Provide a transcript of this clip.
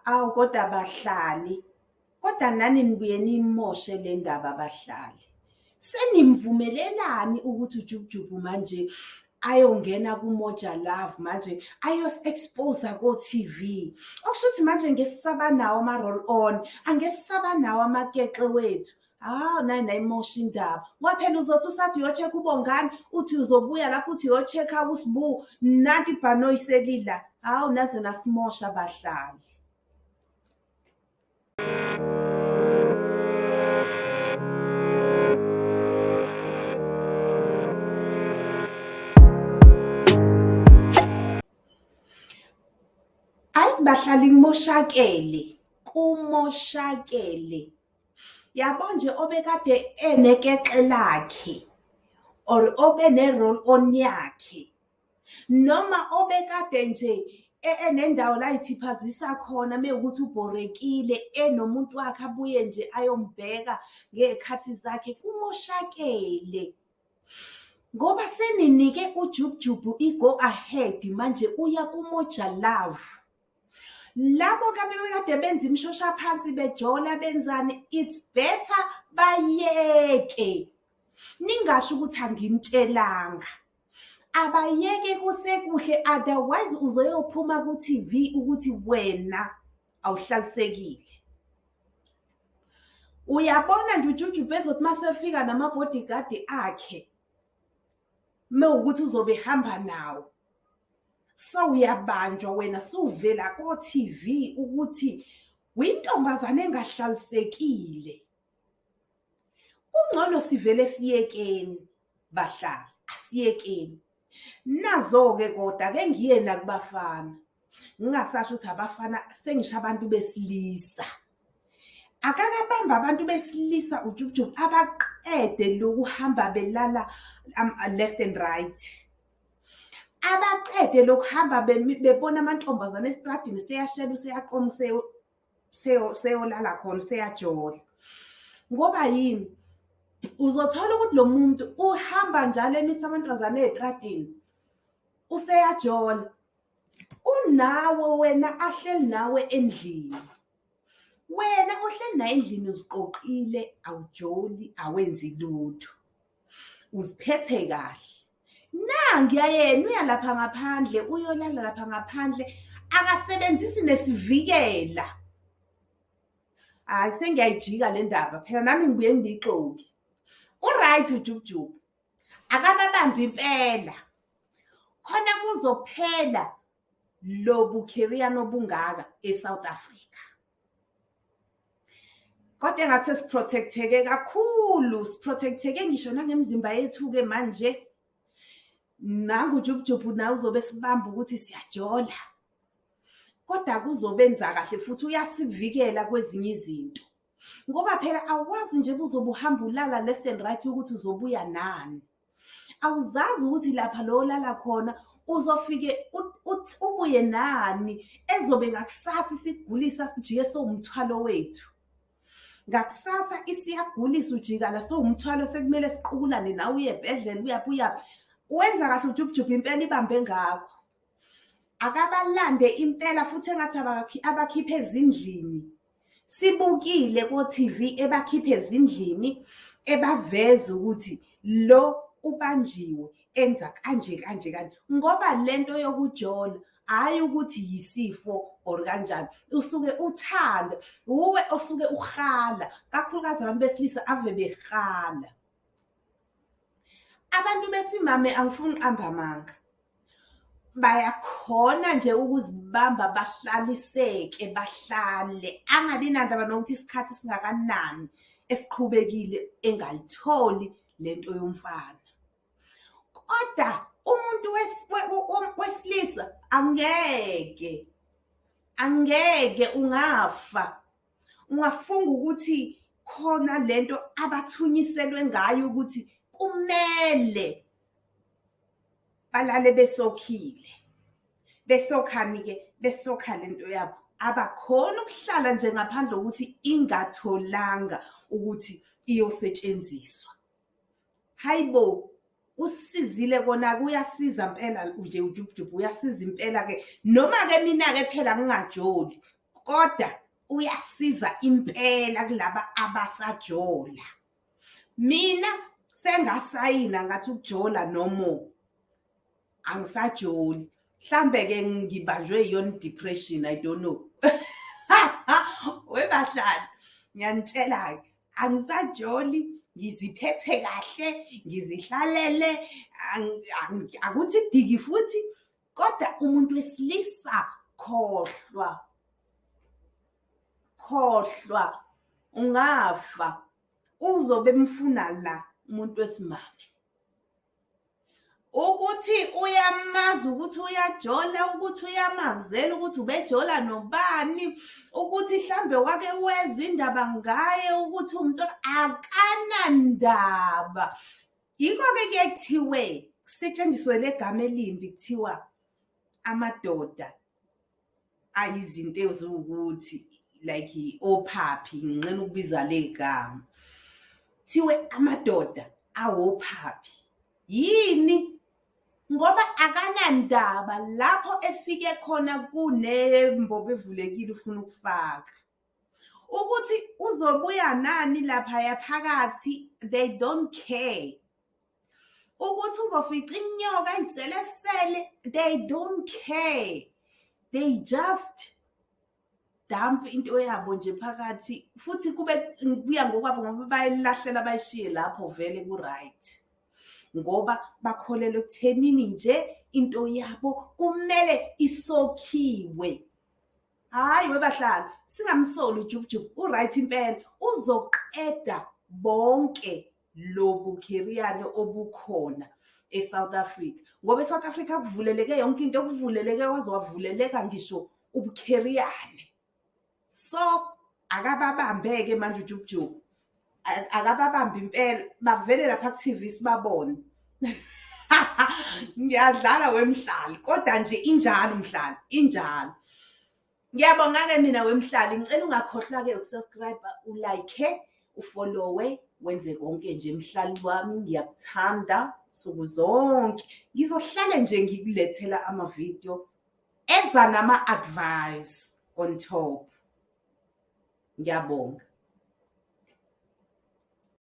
Awu kodwa abahlali, kodwa nani nibuye nimoshe le ndaba abahlali. Senimvumelelani ukuthi uJugujugu manje ayongena kuMoja Love manje ayos-expose ko-TV. Okusho ukuthi manje ngesisaba nawo ama-roll on, angesisaba nawo amakeke wethu. Hawu nayi nayimosha indaba. Ngoba phela uzothi usathi uyo-check uBongani, uthi uzobuya lapho uthi uyo-check uSibu, nanti ibhanoyi selila. Hawu naze nasimosha abahlali. Bahlali kumoshakele. Yabo nje obekade enekeke lakhe or obene-roll on yakhe noma obekade nje enendawo la yithiphazisa khona mewukuthi ubhorekile enomuntu wakhe abuye nje ayombheka ngezikhathi zakhe kumoshakele. Ngoba seninike uJugujugu i-go ahead manje uya kuMoja Love. Labo kade benza imishosha phansi bejola benzani, it's better bayeke. Ningasho ukuthi anginitshelanga. Abayeke kusekuhle, otherwise uzoyophuma ku-TV ukuthi wena awuhlalisekile. Uyabona nje uJugujugu ezothi masefika nama-bodyguard akhe mewukuthi uzobe hamba nawo. So uyabanjwa wena suvela ko-TV ukuthi uyintombazane engahlalisekile. Kungcono sivele siyekeni bahlali, asiyekeni. Nazo-ke kodwa ake ngiye nakubafana. Ngingasasho ukuthi abafana, sengisho abantu besilisa. Akakabamba abantu besilisa uJugujugu abaqede lokuhamba belala left and right. Abaqede lokuhamba bebona amantombazane esitradini seyashela useyaqoma seyolala khona seyajola. Ngoba yini? Uzothola ukuthi lo muntu uhamba njalo emisa amantombazane ezitradini useyajola. Unawe wena ahleli nawe endlini. Wena ohleli naye endlini uziqoqile, awujoli, awenzi lutho. Uziphethe kahle. Nangiya yena uya lapha ngaphandle, uyolala lapha ngaphandle, akasebenzisi nesivikela. Hayi sengiyayijika le ndaba, phela nami ngibuye ngibixoki. Uright uJugujugu, akababambi impela. Khona kuzophela lo bukheriano obungaka eSouth Africa. Kodwa engathi siprotecteke kakhulu, siprotecteke ngisho nangemzimba yethu-ke manje. Nangu uJugujugu nawe uzobe sibamba ukuthi siyajola. Kodwa kuzobenza kahle futhi uyasivikela kwezinye izinto. Ngoba phela awazi nje uzobe uhamba ulala left and right ukuthi uzobuya nani. Awuzazi ukuthi lapha lo olala khona uzofike ubuye nani ezobe ngakusasa isigulisa sijike sowumthwalo wethu. Ngakusasa isiyagulisa ujikala sowumthwalo sekumele siqhukulane nawe uye ebhedlela uyabuya. Wenza kahle uJugujugu impela ibambe ngakho. Akabalande impela futhi engathi abakhiphe ezindlini. Sibukile ko-TV ebakhiphe ezindlini ebaveza ukuthi lo ubanjiwe enza kanje kanje kanje. Ngoba lento yokujola hayi ukuthi yisifo or kanjani. Usuke uthanda, uwe osuke uhala, kakhulukazi abantu besilisa ave behala. Abantu besimame angifuni amba amanga. Bayakhona nje ukuzibamba bahlaliseke bahlale. Angabi nandaba nokuthi isikhathi singakanani esiqhubekile engayitholi lento yomfana. Kodwa umuntu wesilisa angeke ungafa. Ungafunga ukuthi khona lento abathunyiselwe ngayo ukuthi kumele balale besokhile. Besokhani-ke, besokha lento yabo. Abakhona ukuhlala nje ngaphandle ukuthi ingatholanga ukuthi iyosetshenziswa. Hayibo, usizile kona kuyasiza impela nje uJugujugu uyasiza impela ke. Noma ke mina ke phela ngingajoli, kodwa uyasiza impela kulaba abasajola. Mina sengasayina ngathi ukujola nomo angisajoli. Mhlambe ke ngibanjwe iyona depression, I don't know. Webahlali, ngiyanitshela ke angisajoli, ngiziphethe kahle, ngizihlalele, akuthi diki futhi, kodwa umuntu wesilisa khohlwa, ungafa. Uzobe mfuna la umuntu wesimame. Ukuthi uyamazi ukuthi uyajola, ukuthi uyamazela ukuthi ubejola nobani, ukuthi mhlambe wake wezwa indaba ngaye ukuthi umuntu akanandaba. Yiko-ke kuyethiwe kusetshenziswe legama elimbi kuthiwa amadoda ayizinto eziwukuthi like ophaphi, nginqena ukubiza legama. Thiwe amadoda awophaphi. Yini? Ngoba akanandaba lapho efike khona kunembobo evulekile ufuna ukufaka. Ukuthi uzobuya nani lapha phakathi, they don't care. Ukuthi uzofica inyoka izelesele, they don't care. They just dump into yabo nje phakathi, futhi kuya ngokwabo ngoba bayilahlela bayishiye lapho vele ku-right. Ngoba bakholelwa ekuthenini nje into yabo kumele isokhiwe. Hayi webahlali, singamsoli uJubujub, u-right impela, uzoqeda bonke lobu khiriyane obukhona eSouth Africa. Ngoba eSouth Africa kuvuleleke yonke into, kuvuleleke kwaze wavuleleka ngisho ubukhiriyane. So akababambeke manje uJubujub, akababambi impela, bavele lapha ku-TV sibabone. Ngiyadlala wemhlali, kodwa nje injalo mhlali, injalo. Ngiyabonga-ke mina wemhlali, ngicela ungakhohlwa-ke ukusubscribe, ulike, ufollowe, wenze konke nje mhlali wami. Ngiyakuthanda suku zonke, ngizohlale nje ngikulethela ama-video eza nama-advice on top. Ngiyabonga.